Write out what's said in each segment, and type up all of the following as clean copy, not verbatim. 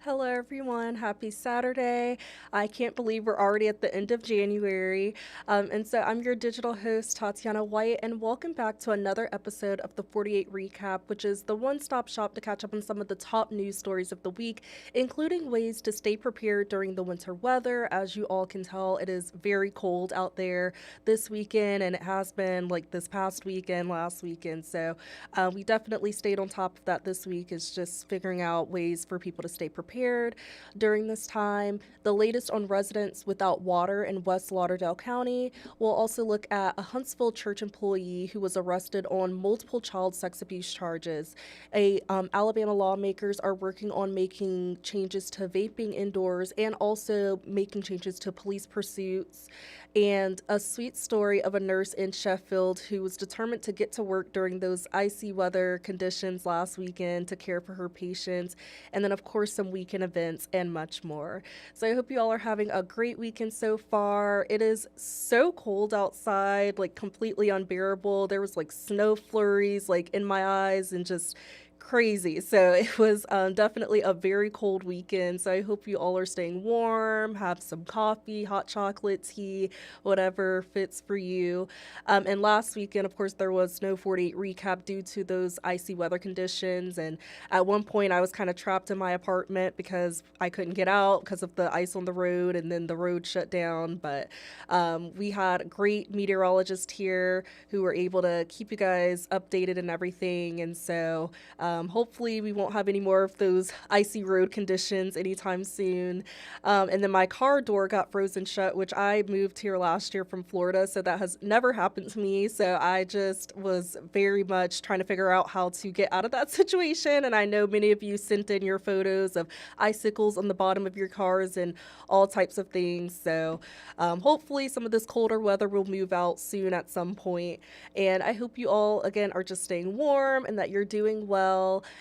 Hello, everyone. Happy Saturday. I can't believe we're already at the end of January. And so I'm your digital host, Tatyana White, and welcome back to another episode of the 48 Recap, which is the one stop shop to catch up on some of the top news stories of the week, including ways to stay prepared during the winter weather. As you all can tell, it is very cold out there this weekend, and it has been like this past weekend, last weekend. So we definitely stayed on top of that this week, is just figuring out ways for people to stay prepared during this time. The latest on residents without water in West Lauderdale County. We'll also look at a Huntsville church employee who was arrested on multiple child sex abuse charges. Alabama lawmakers are working on making changes to vaping indoors and also making changes to police pursuits. And a sweet story of a nurse in Sheffield who was determined to get to work during those icy weather conditions last weekend to care for her patients. And then, of course, some weekend events and much more. So I hope you all are having a great weekend so far. It is so cold outside, like completely unbearable. There was like snow flurries like in my eyes and just crazy. So it was definitely a very cold weekend. So I hope you all are staying warm, have some coffee, hot chocolate, tea, whatever fits for you. And last weekend, of course, there was no 48 recap due to those icy weather conditions. And at one point, I was kind of trapped in my apartment because I couldn't get out because of the ice on the road, and then the road shut down. But we had a great meteorologist here who were able to keep you guys updated and everything. And so hopefully, we won't have any more of those icy road conditions anytime soon. And then my car door got frozen shut, which I moved here last year from Florida, so that has never happened to me. So I just was very much trying to figure out how to get out of that situation. And I know many of you sent in your photos of icicles on the bottom of your cars and all types of things. So hopefully, some of this colder weather will move out soon at some point. And I hope you all, again, are just staying warm and that you're doing well.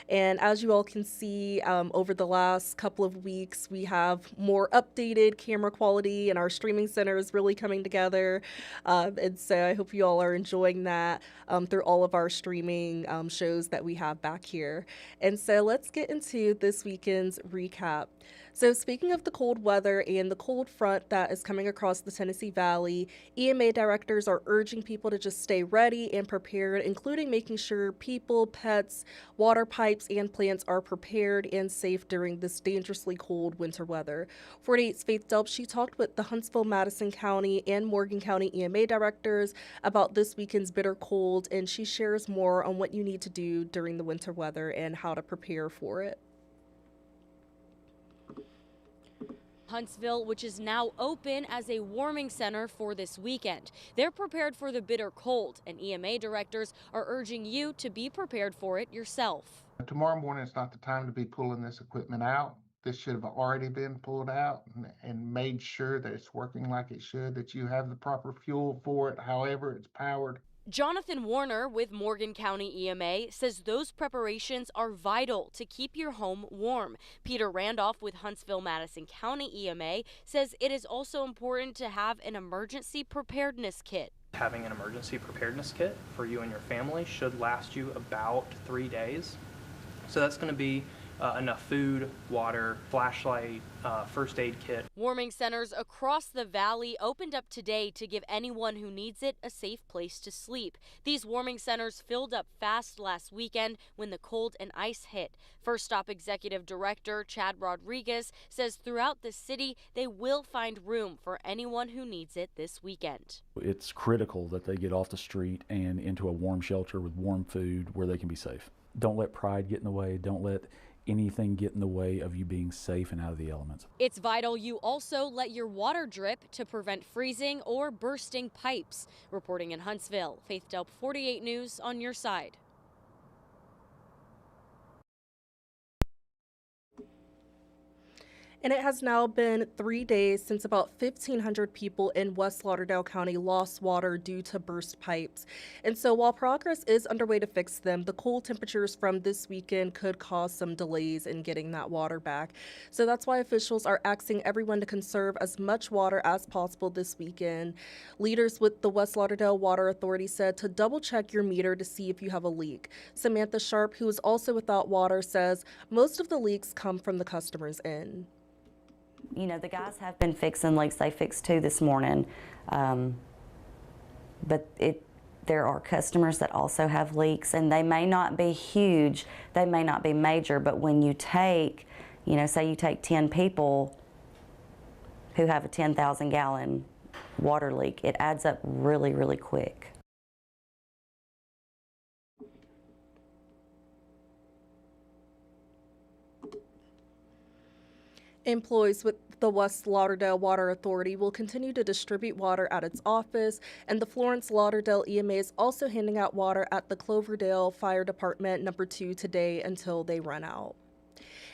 And as you all can see, over the last couple of weeks, we have more updated camera quality, and our streaming center is really coming together. And so I hope you all are enjoying that through all of our streaming shows that we have back here. And so let's get into this weekend's recap. So, speaking of the cold weather and the cold front that is coming across the Tennessee Valley, EMA directors are urging people to just stay ready and prepared, including making sure people, pets, water pipes, and plants are prepared and safe during this dangerously cold winter weather. 48's Faith Delp, she talked with the Huntsville, Madison County, and Morgan County EMA directors about this weekend's bitter cold, and she shares more on what you need to do during the winter weather and how to prepare for it. Huntsville, which is now open as a warming center for this weekend. They're prepared for the bitter cold, and EMA directors are urging you to be prepared for it yourself. Tomorrow morning is not the time to be pulling this equipment out. This should have already been pulled out and made sure that it's working like it should, that you have the proper fuel for it, however it's powered. Jonathan Warner with Morgan County EMA says those preparations are vital to keep your home warm. Peter Randolph with Huntsville, Madison County EMA says it is also important to have an emergency preparedness kit. Having an emergency preparedness kit for you and your family should last you about 3 days. So that's going to be enough food, water, flashlight, first aid kit. Warming centers across the valley opened up today to give anyone who needs it a safe place to sleep. These warming centers filled up fast last weekend when the cold and ice hit. First Stop Executive Director Chad Rodriguez says throughout the city they will find room for anyone who needs it this weekend. It's critical that they get off the street and into a warm shelter with warm food where they can be safe. Don't let pride get in the way. Don't let anything get in the way of you being safe and out of the elements. It's vital you also let your water drip to prevent freezing or bursting pipes. Reporting in Huntsville, Faith Delp, 48 News on your side. And it has now been 3 days since about 1,500 people in West Lauderdale County lost water due to burst pipes. And so while progress is underway to fix them, the cool temperatures from this weekend could cause some delays in getting that water back. So that's why officials are asking everyone to conserve as much water as possible this weekend. Leaders with the West Lauderdale Water Authority said to double check your meter to see if you have a leak. Samantha Sharp, who is also without water, says most of the leaks come from the customer's end. You know, the guys have been fixing leaks. They fixed 2 this morning. But there are customers that also have leaks, and they may not be huge, they may not be major, but when you take, you know, say you take 10 people who have a 10,000 gallon water leak, it adds up really, really quick. Employees with the West Lauderdale Water Authority will continue to distribute water at its office, and the Florence Lauderdale EMA is also handing out water at the Cloverdale Fire Department number 2 today until they run out.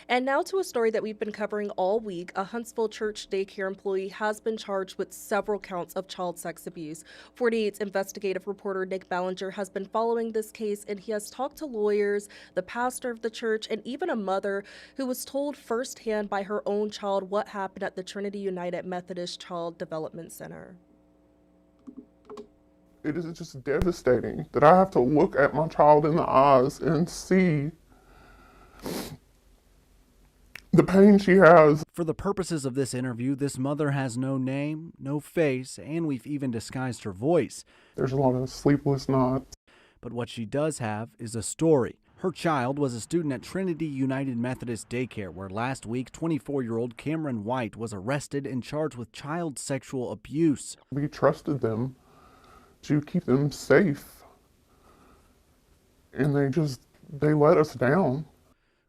And now to a story that we've been covering all week. A Huntsville church daycare employee has been charged with several counts of child sex abuse. 48's investigative reporter Nick Ballinger has been following this case, and he has talked to lawyers, the pastor of the church, and even a mother who was told firsthand by her own child what happened at the Trinity United Methodist Child Development Center. It is just devastating that I have to look at my child in the eyes and see the pain she has. For the purposes of this interview, this mother has no name, no face, and we've even disguised her voice. There's a lot of sleepless nights. But what she does have is a story. Her child was a student at Trinity United Methodist Daycare, where last week 24-year-old Cameron White was arrested and charged with child sexual abuse. We trusted them to keep them safe, and they let us down.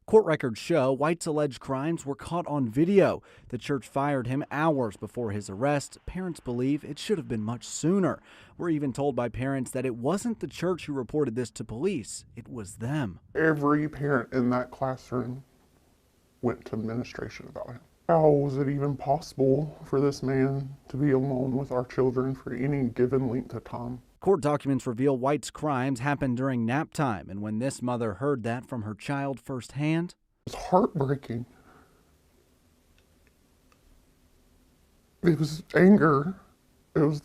Court records show White's alleged crimes were caught on video. The church fired him hours before his arrest. Parents believe it should have been much sooner. We're even told by parents that it wasn't the church who reported this to police. It was them. Every parent in that classroom went to administration about him. How was it even possible for this man to be alone with our children for any given length of time? Court documents reveal White's crimes happened during nap time, and when this mother heard that from her child firsthand, It was heartbreaking. It was anger. It was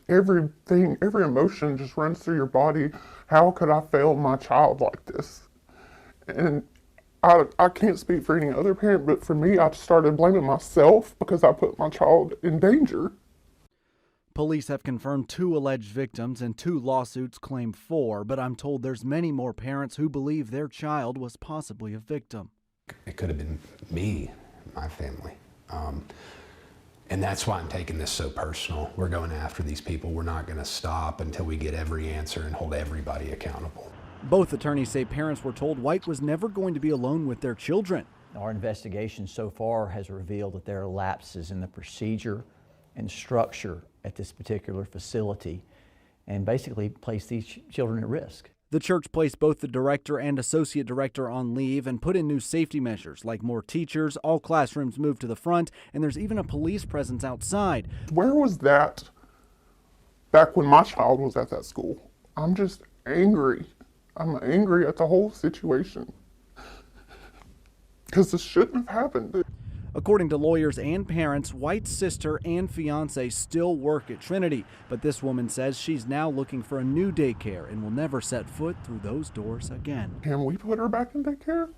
everything, every emotion just runs through your body. How could I fail my child like this? And I can't speak for any other parent, but for me, I started blaming myself because I put my child in danger. police have confirmed 2 alleged victims and 2 lawsuits claim 4, but I'm told there's many more parents who believe their child was possibly a victim. It could have been me, my family. And that's why I'm taking this so personal. We're going after these people. We're not going to stop until we get every answer and hold everybody accountable. Both attorneys say parents were told White was never going to be alone with their children. Our investigation so far has revealed that there are lapses in the procedure and structure at this particular facility and basically place these children at risk. The church placed both the director and associate director on leave and put in new safety measures like more teachers, all classrooms moved to the front, and there's even a police presence outside. Where was that back when my child was at that school? I'm just angry. I'm angry at the whole situation because this shouldn't have happened. According to lawyers and parents, White's sister and fiance still work at Trinity, but this woman says she's now looking for a new daycare and will never set foot through those doors again. Can we put her back in daycare?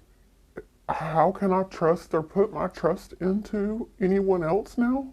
How can I trust or put my trust into anyone else now?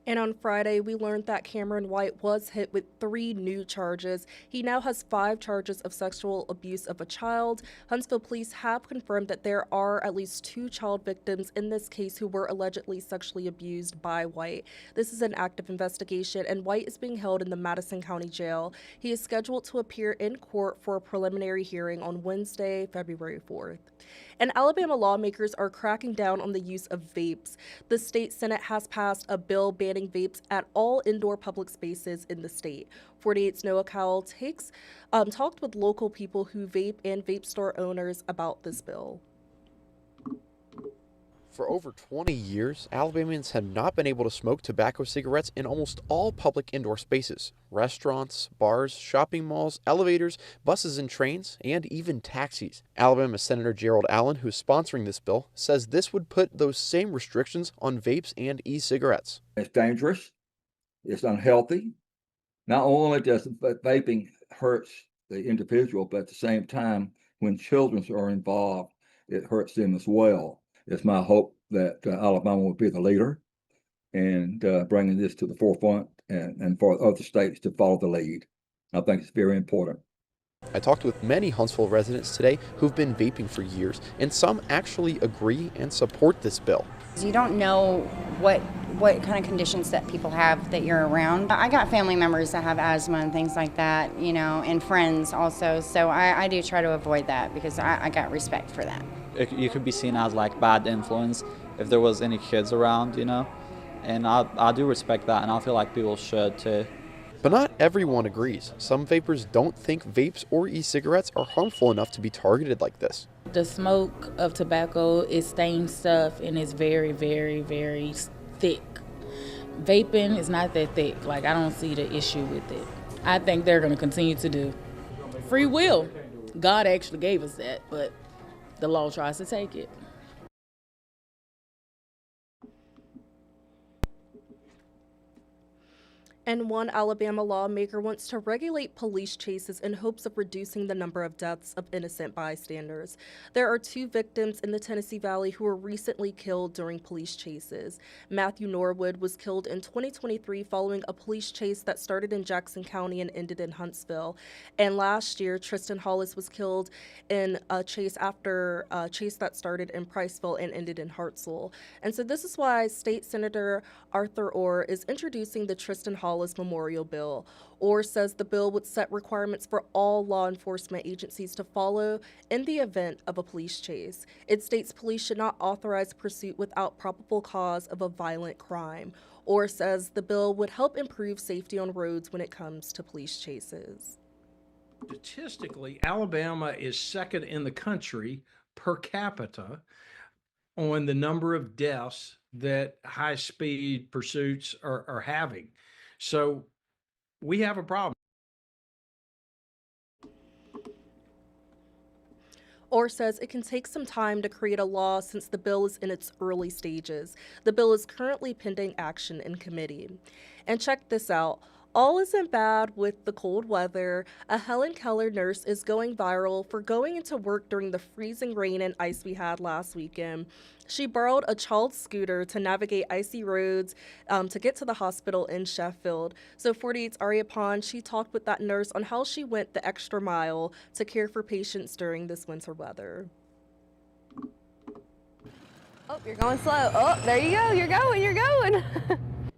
And on Friday, we learned that Cameron White was hit with 3 new charges. He now has 5 charges of sexual abuse of a child. Huntsville police have confirmed that there are at least 2 child victims in this case who were allegedly sexually abused by White. This is an active investigation, and White is being held in the Madison County Jail. He is scheduled to appear in court for a preliminary hearing on Wednesday, February 4th. And Alabama lawmakers are cracking down on the use of vapes. The state Senate has passed a bill banning vapes at all indoor public spaces in the state. 48's Noah Cowell talked with local people who vape and vape store owners about this bill. For over 20 years, Alabamians have not been able to smoke tobacco cigarettes in almost all public indoor spaces. Restaurants, bars, shopping malls, elevators, buses and trains, and even taxis. Alabama Senator Gerald Allen, who is sponsoring this bill, says this would put those same restrictions on vapes and e-cigarettes. It's dangerous. It's unhealthy. Not only does vaping hurts the individual, but at the same time, when children are involved, it hurts them as well. It's my hope that Alabama will be the leader and bringing this to the forefront and for other states to follow the lead. I think it's very important. I talked with many Huntsville residents today who've been vaping for years, and some actually agree and support this bill. You don't know what kind of conditions that people have that you're around. I got family members that have asthma and things like that, and friends also. So I do try to avoid that because I got respect for that. You could be seen as like bad influence if there was any kids around, and I do respect that, and I feel like people should too. But not everyone agrees. Some vapers don't think vapes or e-cigarettes are harmful enough to be targeted like this. The smoke of tobacco is stained stuff and it's very, very, very thick. Vaping is not that thick. I don't see the issue with it. I think they're going to continue to do free will. God actually gave us that, but the law tries to take it. And one Alabama lawmaker wants to regulate police chases in hopes of reducing the number of deaths of innocent bystanders. There are 2 victims in the Tennessee Valley who were recently killed during police chases. Matthew Norwood was killed in 2023 following a police chase that started in Jackson County and ended in Huntsville. And last year, Tristan Hollis was killed in a chase after a chase that started in Priceville and ended in Hartselle. And so this is why State Senator Arthur Orr is introducing the Tristan Hollis Memorial Bill. Orr says the bill would set requirements for all law enforcement agencies to follow in the event of a police chase. It states police should not authorize pursuit without probable cause of a violent crime. Orr says the bill would help improve safety on roads when it comes to police chases. Statistically, Alabama is second in the country per capita on the number of deaths that high-speed pursuits are having. So we have a problem. Orr says it can take some time to create a law since the bill is in its early stages. The bill is currently pending action in committee. And check this out. All isn't bad with the cold weather. A Helen Keller nurse is going viral for going into work during the freezing rain and ice we had last weekend. She borrowed a child's scooter to navigate icy roads to get to the hospital in Sheffield. So 48's Aria Pond, she talked with that nurse on how she went the extra mile to care for patients during this winter weather. Oh, you're going slow. Oh, there you go. You're going.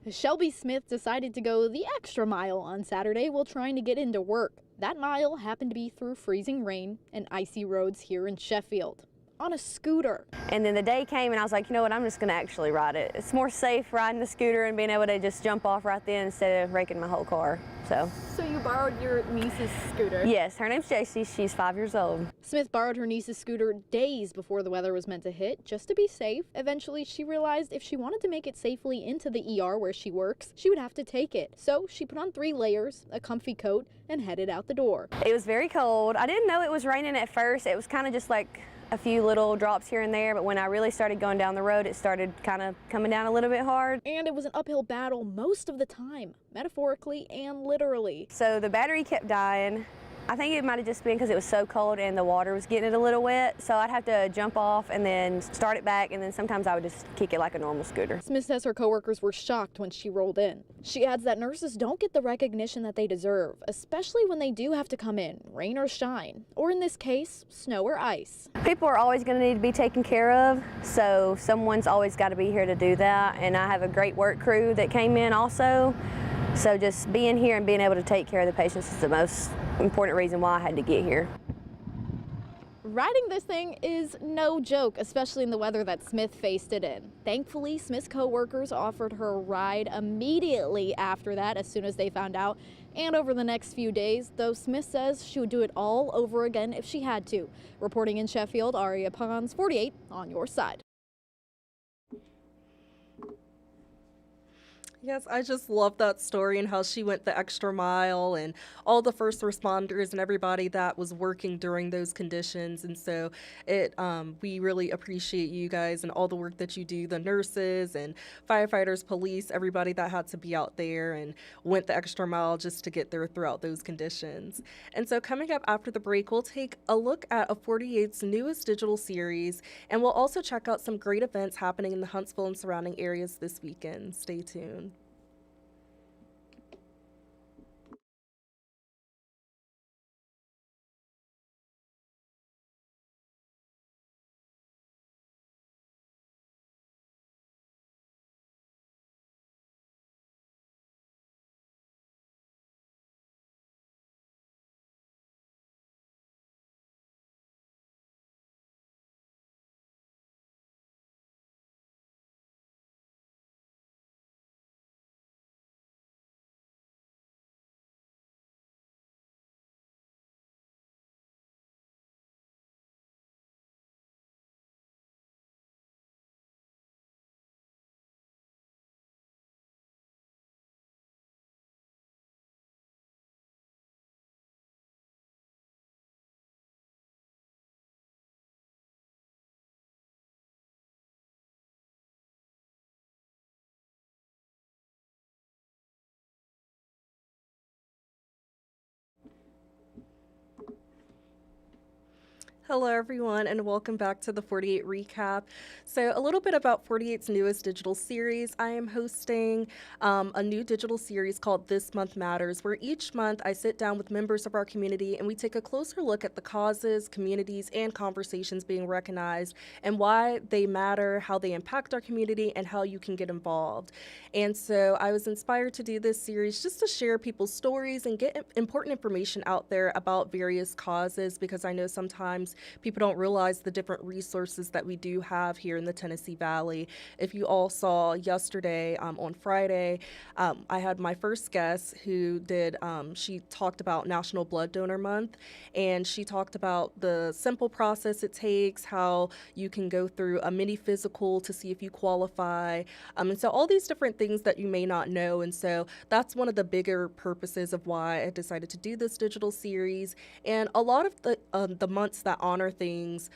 Shelby Smith decided to go the extra mile on Saturday while trying to get into work. That mile happened to be through freezing rain and icy roads here in Sheffield on a scooter. And then the day came and I was like, you know what, I'm just going to actually ride it. It's more safe riding the scooter and being able to just jump off right then instead of wrecking my whole car. So you borrowed your niece's scooter? Yes, her name's JC. She's 5 years old. Smith borrowed her niece's scooter days before the weather was meant to hit, just to be safe. Eventually, she realized if she wanted to make it safely into the ER where she works, she would have to take it. So she put on 3 layers, a comfy coat, and headed out the door. It was very cold. I didn't know it was raining at first. It was kind of just like a few little drops here and there, but when I really started going down the road, it started kind of coming down a little bit hard. And it was an uphill battle most of the time, metaphorically and literally. So the battery kept dying. I think it might have just been because it was so cold and the water was getting it a little wet, so I'd have to jump off and then start it back, and then sometimes I would just kick it like a normal scooter. Smith says her coworkers were shocked when she rolled in. She adds that nurses don't get the recognition that they deserve, especially when they do have to come in, rain or shine, or in this case, snow or ice. People are always going to need to be taken care of, so someone's always got to be here to do that, and I have a great work crew that came in also. So just being here and being able to take care of the patients is the most important reason why I had to get here. Riding this thing is no joke, especially in the weather that Smith faced it in. Thankfully, Smith's co-workers offered her a ride immediately after that, as soon as they found out, and over the next few days, though Smith says she would do it all over again if she had to. Reporting in Sheffield, Aria Pons, 48 on your side. Yes, I just love that story and how she went the extra mile and all the first responders and everybody that was working during those conditions. And so we really appreciate you guys and all the work that you do, the nurses and firefighters, police, everybody that had to be out there and went the extra mile just to get there throughout those conditions. And so coming up after the break, we'll take a look at a 48's newest digital series, and we'll also check out some great events happening in the Huntsville and surrounding areas this weekend. Stay tuned. Hello, everyone, and welcome back to the 48 Recap. So a little bit about 48's newest digital series. I am hosting a new digital series called This Month Matters, where each month I sit down with members of our community and we take a closer look at the causes, communities, and conversations being recognized and why they matter, how they impact our community, and how you can get involved. And so I was inspired to do this series just to share people's stories and get important information out there about various causes, because I know sometimes people don't realize the different resources that we do have here in the Tennessee Valley. If you all saw yesterday on Friday, I had my first guest who she talked about National Blood Donor Month, and she talked about the simple process it takes, how you can go through a mini physical to see if you qualify, and so all these different things that you may not know. And so that's one of the bigger purposes of why I decided to do this digital series. And a lot of the months that honor things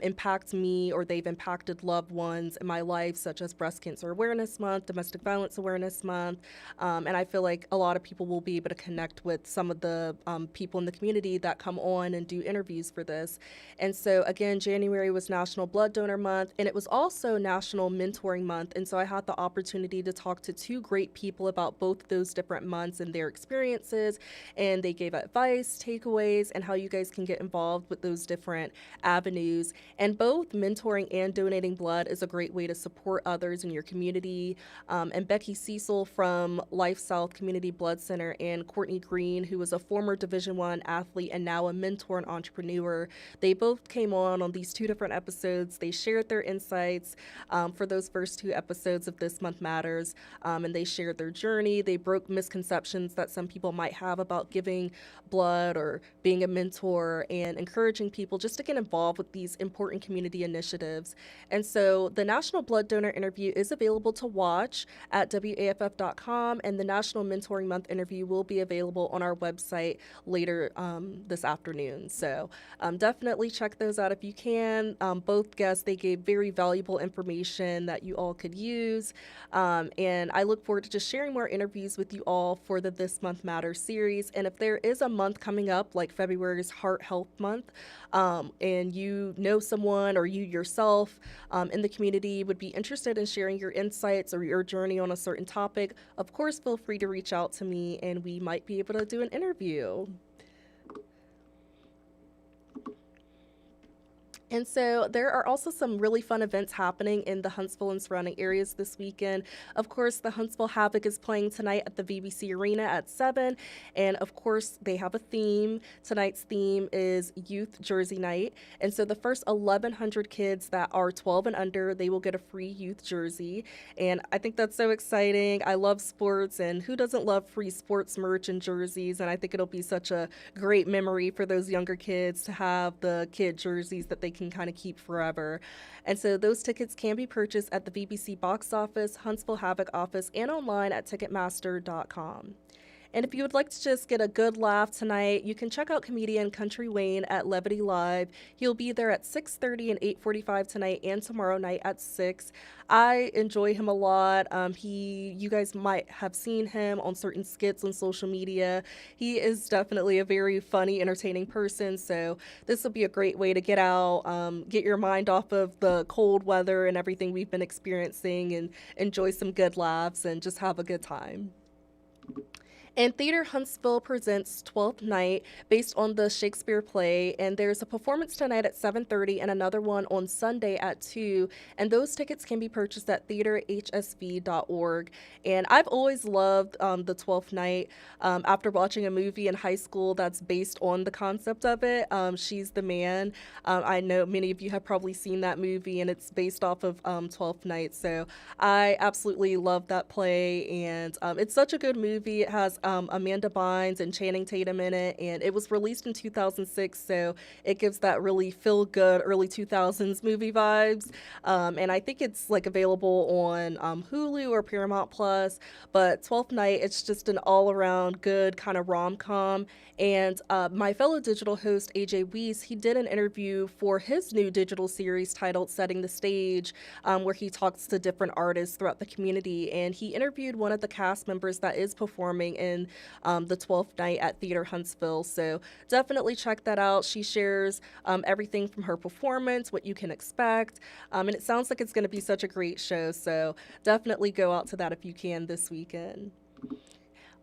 impact me, or they've impacted loved ones in my life, such as Breast Cancer Awareness Month, Domestic Violence Awareness Month, and I feel like a lot of people will be able to connect with some of the people in the community that come on and do interviews for this. And so again, January was National Blood Donor Month, and it was also National Mentoring Month, and so I had the opportunity to talk to two great people about both those different months and their experiences, and they gave advice, takeaways, and how you guys can get involved with those different avenues. And both mentoring and donating blood is a great way to support others in your community. And Becky Cecil from Life South Community Blood Center and Courtney Green, who was a former Division I athlete and now a mentor and entrepreneur, they both came on these two different episodes. They shared their insights for those first two episodes of This Month Matters, and they shared their journey. They broke misconceptions that some people might have about giving blood or being a mentor, and encouraging people just to get involved with these important community initiatives. And so the National Blood Donor interview is available to watch at WAFF.com, and the National Mentoring Month interview will be available on our website later this afternoon. So definitely check those out if you can. Both guests, they gave very valuable information that you all could use. And I look forward to just sharing more interviews with you all for the This Month Matters series. And if there is a month coming up, like February's Heart Health Month, and you know someone or you yourself in the community would be interested in sharing your insights or your journey on a certain topic, of course, feel free to reach out to me and we might be able to do an interview. And so there are also some really fun events happening in the Huntsville and surrounding areas this weekend. Of course, the Huntsville Havoc is playing tonight at the VBC Arena at 7. And of course, they have a theme. Tonight's theme is Youth Jersey Night. And so the first 1,100 kids that are 12 and under, they will get a free youth jersey. And I think that's so exciting. I love sports, and who doesn't love free sports merch and jerseys? And I think it'll be such a great memory for those younger kids to have the kid jerseys that they can kind of keep forever. And so those tickets can be purchased at the VBC box office, Huntsville Havoc office, and online at Ticketmaster.com. And if you would like to just get a good laugh tonight, you can check out comedian Country Wayne at Levity Live. He'll be there at 6:30 and 8:45 tonight and tomorrow night at 6. I enjoy him a lot. You guys might have seen him on certain skits on social media. He is definitely a very funny, entertaining person. So this will be a great way to get out, get your mind off of the cold weather and everything we've been experiencing, and enjoy some good laughs and just have a good time. And Theater Huntsville presents 12th Night based on the Shakespeare play, and there's a performance tonight at 7:30 and another one on Sunday at 2, and those tickets can be purchased at theaterhsv.org. And I've always loved the 12th Night. After watching a movie in high school that's based on the concept of it, She's the Man. I know many of you have probably seen that movie, and it's based off of 12th Night, so I absolutely love that play, and it's such a good movie. It has Amanda Bynes and Channing Tatum in it, and it was released in 2006, so it gives that really feel-good early 2000s movie vibes. And I think it's like available on Hulu or Paramount Plus. But 12th Night, it's just an all-around good kind of rom-com. And my fellow digital host AJ Weiss, he did an interview for his new digital series titled Setting the Stage, where he talks to different artists throughout the community, and he interviewed one of the cast members that is performing in the 12th Night at Theater Huntsville. So definitely check that out. She shares everything from her performance, what you can expect, and it sounds like it's going to be such a great show. So definitely go out to that if you can this weekend.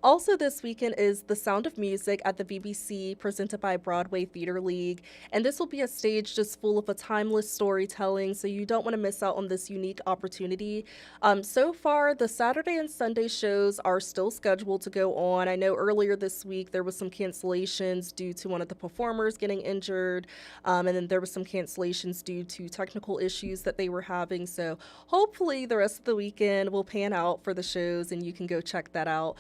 Also this weekend is The Sound of Music at the VBC, presented by Broadway Theater League. And this will be a stage just full of a timeless storytelling, so you don't want to miss out on this unique opportunity. So far, the Saturday and Sunday shows are still scheduled to go on. I know earlier this week there was some cancellations due to one of the performers getting injured, and then there was some cancellations due to technical issues that they were having. So hopefully the rest of the weekend will pan out for the shows, and you can go check that out.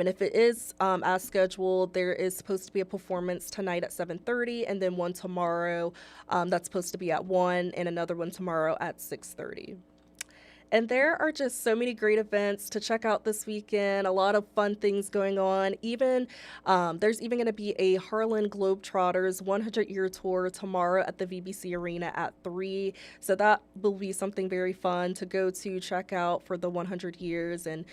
And if it is as scheduled, there is supposed to be a performance tonight at 7:30, and then one tomorrow that's supposed to be at 1, and another one tomorrow at 6:30. And there are just so many great events to check out this weekend, a lot of fun things going on. There's even going to be a Harlan Globetrotters 100-year tour tomorrow at the VBC Arena at 3. So that will be something very fun to go to, check out for the 100 years. And,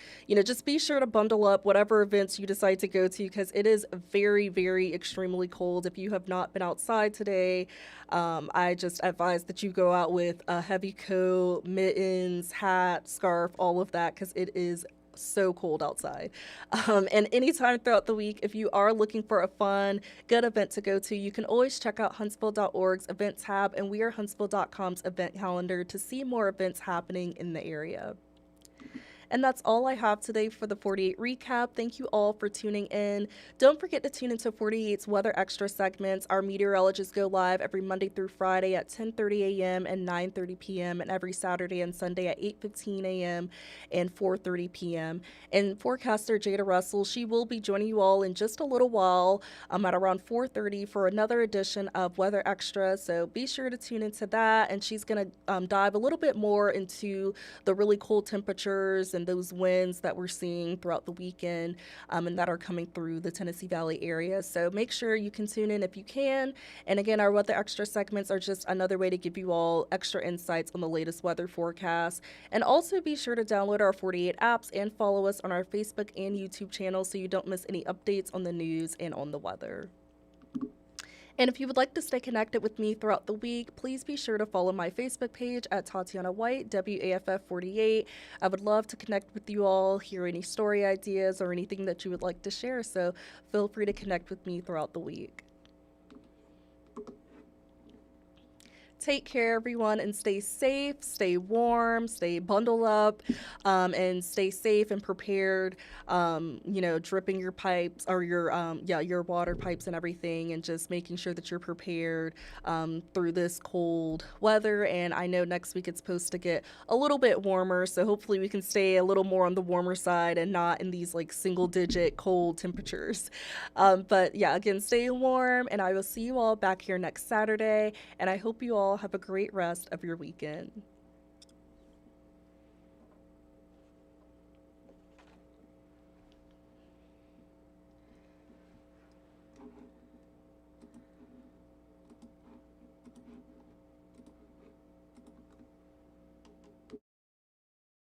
just be sure to bundle up whatever events you decide to go to, because it is very, very extremely cold. If you have not been outside today, I just advise that you go out with a heavy coat, mittens, hat, scarf, all of that, because it is so cold outside. And anytime throughout the week, if you are looking for a fun, good event to go to, you can always check out Huntsville.org's event tab and WeAreHuntsville.com's event calendar to see more events happening in the area. And that's all I have today for the 48 recap. Thank you all for tuning in. Don't forget to tune into 48's Weather Extra segments. Our meteorologists go live every Monday through Friday at 10:30 a.m. and 9:30 p.m. and every Saturday and Sunday at 8:15 a.m. and 4:30 p.m. And forecaster Jada Russell, she will be joining you all in just a little while at around 4:30 for another edition of Weather Extra. So be sure to tune into that. And she's going to dive a little bit more into the really cold temperatures and those winds that we're seeing throughout the weekend and that are coming through the Tennessee Valley area. So make sure you can tune in if you can. And again, our Weather Extra segments are just another way to give you all extra insights on the latest weather forecast. And also be sure to download our 48 apps and follow us on our Facebook and YouTube channel so you don't miss any updates on the news and on the weather. And if you would like to stay connected with me throughout the week, please be sure to follow my Facebook page at Tatyana White, WAFF 48. I would love to connect with you all, hear any story ideas or anything that you would like to share, so feel free to connect with me throughout the week. Take care, everyone, and stay safe, stay warm, stay bundled up, and stay safe and prepared. Dripping your pipes or your water pipes and everything, and just making sure that you're prepared through this cold weather. And I know next week it's supposed to get a little bit warmer, so hopefully we can stay a little more on the warmer side and not in these like single-digit cold temperatures. But yeah, again, stay warm, and I will see you all back here next Saturday. And I hope you all have a great rest of your weekend.